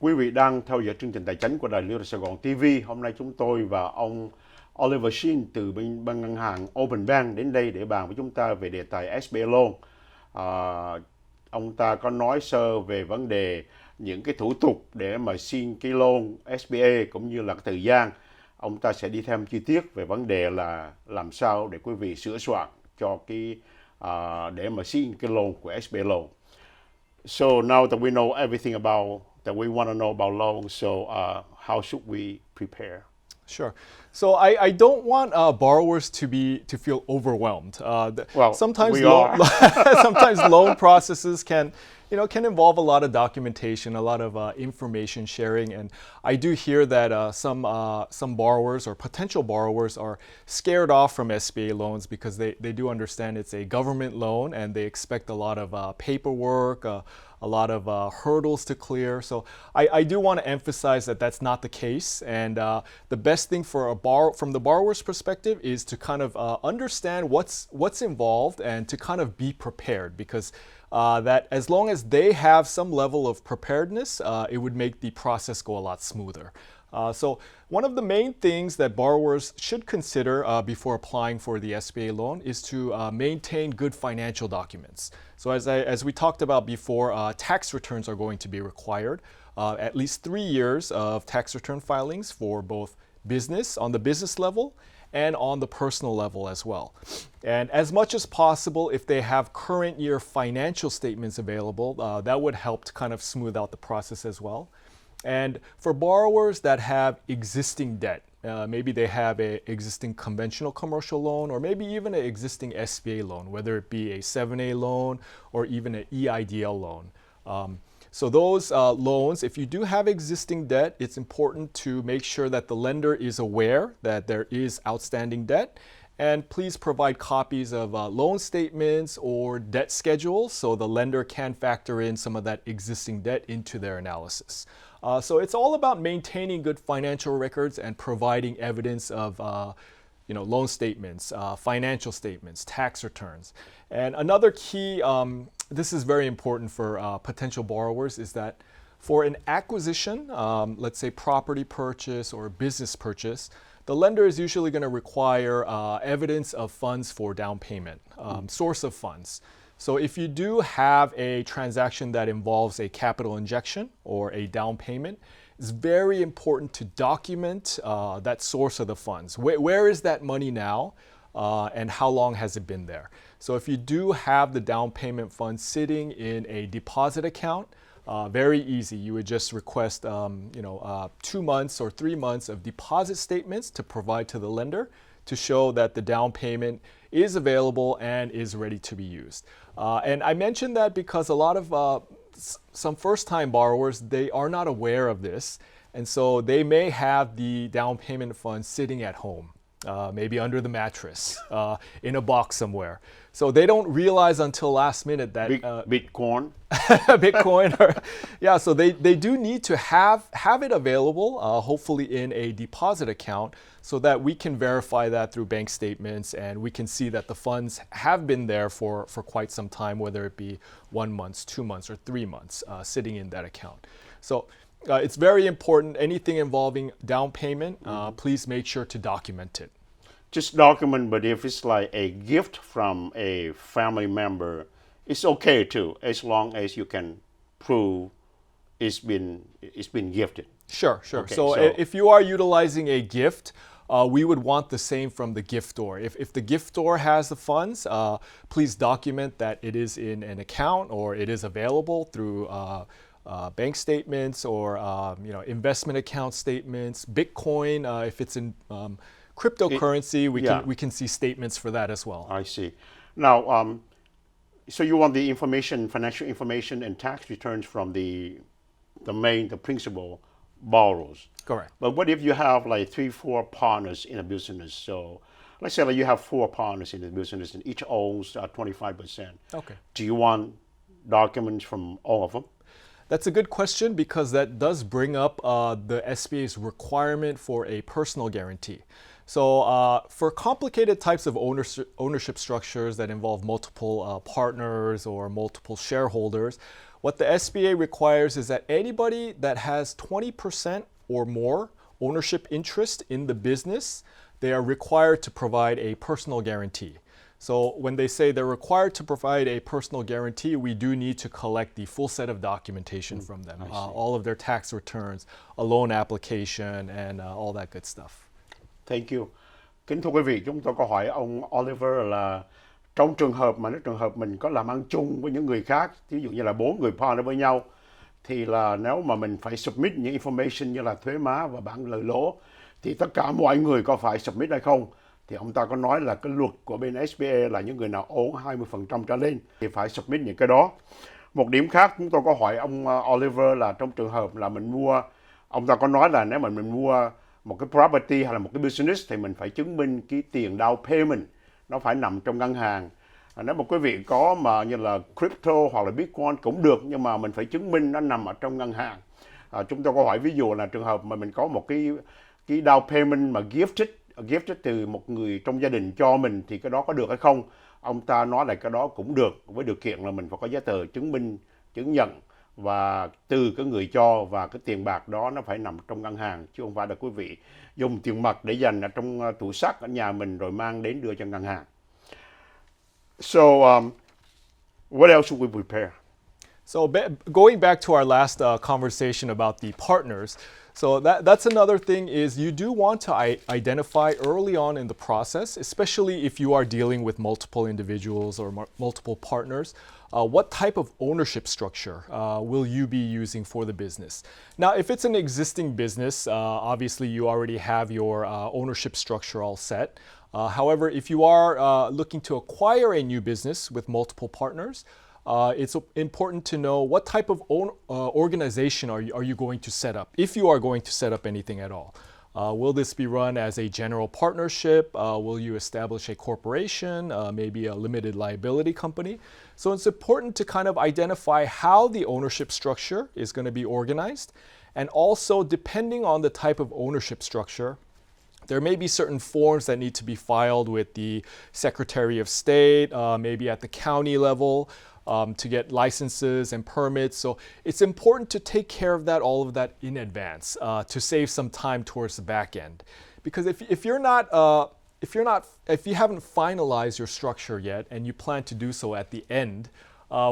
Quý vị đang theo dõi chương trình tài chính của Đài Liêu Sài Gòn TV. Hôm nay chúng tôi và ông Oliver Shin từ bên ngân hàng Open Bank đến đây để bàn với chúng ta về đề tài SBA loan. Ông ta có nói sơ về vấn đề những cái thủ tục để mà xin cái loan SBA cũng như là cái thời gian. Ông ta sẽ đi thêm chi tiết về vấn đề là làm sao để quý vị sửa soạn cho cái để mà xin cái loan của SBA loan. So now that we know everything about that we want to know about loans, so how should we prepare? Sure. So I don't want borrowers to feel overwhelmed. Well, sometimes we are. sometimes loan processes can involve a lot of documentation, a lot of information sharing, and I do hear that some borrowers or potential borrowers are scared off from SBA loans because they do understand it's a government loan and they expect a lot of paperwork, a lot of hurdles to clear. So I do want to emphasize that that's not the case, and the best thing for from the borrower's perspective is to kind of understand what's involved and to kind of be prepared, because that as long as they have some level of preparedness, it would make the process go a lot smoother. So one of the main things that borrowers should consider before applying for the SBA loan is to maintain good financial documents. So as we talked about before, tax returns are going to be required. At least 3 years of tax return filings for both business, on the business level, and on the personal level as well. And as much as possible, if they have current year financial statements available, that would help to kind of smooth out the process as well. And for borrowers that have existing debt, maybe they have an existing conventional commercial loan or maybe even an existing SBA loan, whether it be a 7A loan or even an EIDL loan. So those loans, if you do have existing debt, it's important to make sure that the lender is aware that there is outstanding debt. And please provide copies of loan statements or debt schedules so the lender can factor in some of that existing debt into their analysis. So it's all about maintaining good financial records and providing evidence of loan statements, financial statements, tax returns. And another key, this is very important for potential borrowers, is that for an acquisition, let's say property purchase or business purchase, the lender is usually going to require evidence of funds for down payment, source of funds. So if you do have a transaction that involves a capital injection or a down payment, it's very important to document that source of the funds. Where is that money now, and how long has it been there? So if you do have the down payment fund sitting in a deposit account, very easy. You would just request 2 months or 3 months of deposit statements to provide to the lender to show that the down payment is available and is ready to be used. And I mentioned that because a lot of some first-time borrowers, they are not aware of this, and so they may have the down payment fund sitting at home, maybe under the mattress, in a box somewhere. So they don't realize until last minute that Bitcoin. Bitcoin, so they do need to have it available, hopefully in a deposit account, so that we can verify that through bank statements and we can see that the funds have been there for quite some time, whether it be 1 month, 2 months, or 3 months sitting in that account. So it's very important. Anything involving down payment, please make sure to document it. Just document, but if it's like a gift from a family member, it's okay too, as long as you can prove it's been gifted. Sure. Okay, so if you are utilizing a gift, we would want the same from the giftor. If the giftor has the funds, please document that it is in an account or it is available through bank statements or investment account statements. Bitcoin, if it's in cryptocurrency, we can see statements for that as well. I see. Now, so you want the information, financial information, and tax returns from the principal borrowers. Correct. But what if you have like 3-4 partners in a business? So let's say like you have 4 partners in the business and each owns 25%. Okay. Do you want documents from all of them? That's a good question because that does bring up the SBA's requirement for a personal guarantee. So for complicated types of ownership structures that involve multiple partners or multiple shareholders, What the SBA requires is that anybody that has 20% or more ownership interest in the business, they are required to provide a personal guarantee. So when they say they're required to provide a personal guarantee, we do need to collect the full set of documentation from them, all of their tax returns, a loan application, and all that good stuff. Thank you. Kính thưa quý vị, chúng tôi có hỏi ông Oliver là trong trường hợp mà nếu trường hợp mình có làm ăn chung với những người khác, ví dụ như là 4 người partner với nhau, thì là nếu mà mình phải submit những information như là thuế má và bảng lời lỗ, thì tất cả mọi người có phải submit hay không? Thì ông ta có nói là cái luật của bên SBA là những người nào own 20% trở lên thì phải submit những cái đó. Một điểm khác chúng tôi có hỏi ông Oliver là trong trường hợp là mình mua, ông ta có nói là nếu mà mình mua một cái property hay là một cái business thì mình phải chứng minh cái tiền down payment nó phải nằm trong ngân hàng. Nếu mà quý vị có mà như là crypto hoặc là Bitcoin cũng được, nhưng mà mình phải chứng minh nó nằm ở trong ngân hàng. Chúng tôi có hỏi ví dụ là trường hợp mà mình có một cái down payment mà gifted từ một người trong gia đình cho mình thì cái đó có được hay không? Ông ta nói là cái đó cũng được, với điều kiện là mình phải có giấy tờ chứng minh, chứng nhận và từ cái người cho, và cái tiền bạc đó nó phải nằm trong ngân hàng, chứ không phải là quý vị dùng tiền mặt để dành ở trong tủ sắt ở nhà mình rồi mang đến đưa cho ngân hàng. So, what else should we prepare? So going back to our last conversation about the partners, so that's another thing is you do want to identify early on in the process, especially if you are dealing with multiple individuals or multiple partners, what type of ownership structure will you be using for the business? Now, if it's an existing business, obviously you already have your ownership structure all set. However, if you are looking to acquire a new business with multiple partners, it's important to know what type of organization are you going to set up, if you are going to set up anything at all. Will this be run as a general partnership? Will you establish a corporation, maybe a limited liability company? So it's important to kind of identify how the ownership structure is going to be organized. And also, depending on the type of ownership structure, there may be certain forms that need to be filed with the Secretary of State, maybe at the county level, to get licenses and permits. So it's important to take care of that, all of that in advance, to save some time towards the back end. Because if you haven't finalized your structure yet and you plan to do so at the end,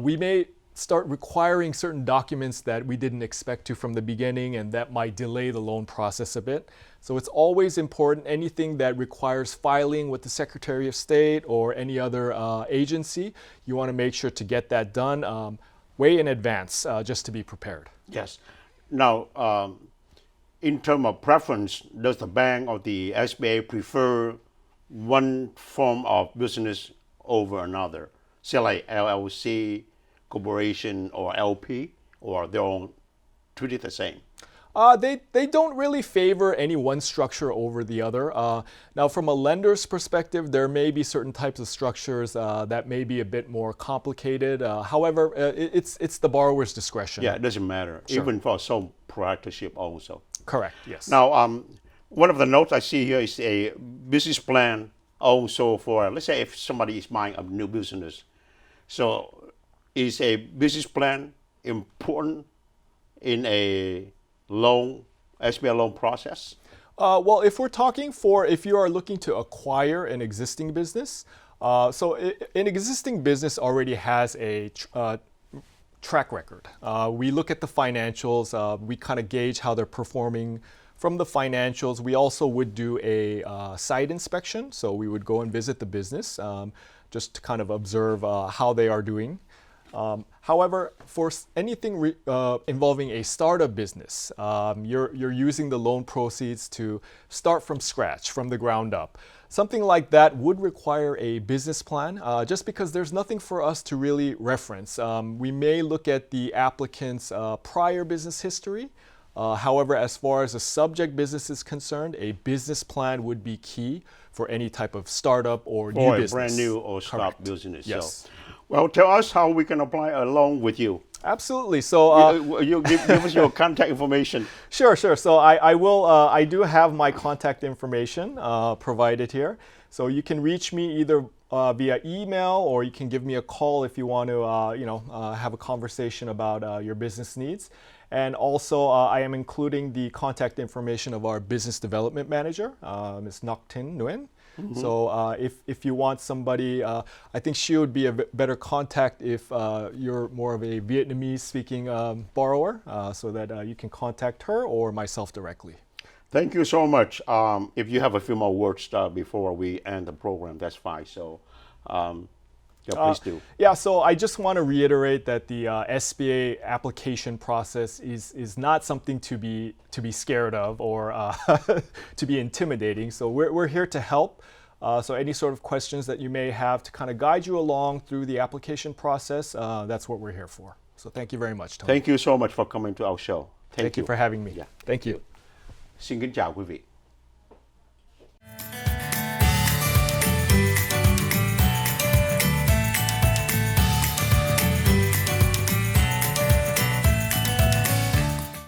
we may start requiring certain documents that we didn't expect to from the beginning, and that might delay the loan process a bit. So it's always important, anything that requires filing with the Secretary of State or any other agency, you want to make sure to get that done way in advance, just to be prepared. Yes. Now, in terms of preference, does the bank or the SBA prefer one form of business over another? Say like LLC, corporation, or LP, or they all treat it the same? They don't really favor any one structure over the other. Now, from a lender's perspective, there may be certain types of structures that may be a bit more complicated. However, it's the borrower's discretion. Yeah, it doesn't matter, Sure. even for sole proprietorship also. Correct, yes. Now, one of the notes I see here is a business plan also for, let's say if somebody is buying a new business. So is a business plan important in a SBA loan process? Well, if we're talking if you are looking to acquire an existing business, an existing business already has a track record. We look at the financials, we kind of gauge how they're performing from the financials. We also would do a site inspection, so we would go and visit the business just to kind of observe how they are doing. However, for anything involving a startup business, you're using the loan proceeds to start from scratch, from the ground up. Something like that would require a business plan, just because there's nothing for us to really reference. We may look at the applicant's prior business history. However, as far as a subject business is concerned, a business plan would be key for any type of startup or new business. Brand new or start Correct. business. Yes. So, well, tell us how we can apply a loan with you. Absolutely. So You give us your contact information. sure, sure. So I will. I do have my contact information provided here. So you can reach me either via email, or you can give me a call if you want to, have a conversation about your business needs. And also, I am including the contact information of our business development manager, Ms. Ngoc Tin Nguyen. So if you want somebody, I think she would be a better contact if you're more of a Vietnamese-speaking borrower, so that you can contact her or myself directly. Thank you so much. If you have a few more words before we end the program, that's fine. So, yeah, please do. Yeah, so I just want to reiterate that the SBA application process is not something to be scared of or to be intimidating. So we're here to help. So any sort of questions that you may have to kind of guide you along through the application process, that's what we're here for. So thank you very much, Tony. Thank you so much for coming to our show. Thank you for having me. Yeah. Thank you. Xin kính chào quý vị.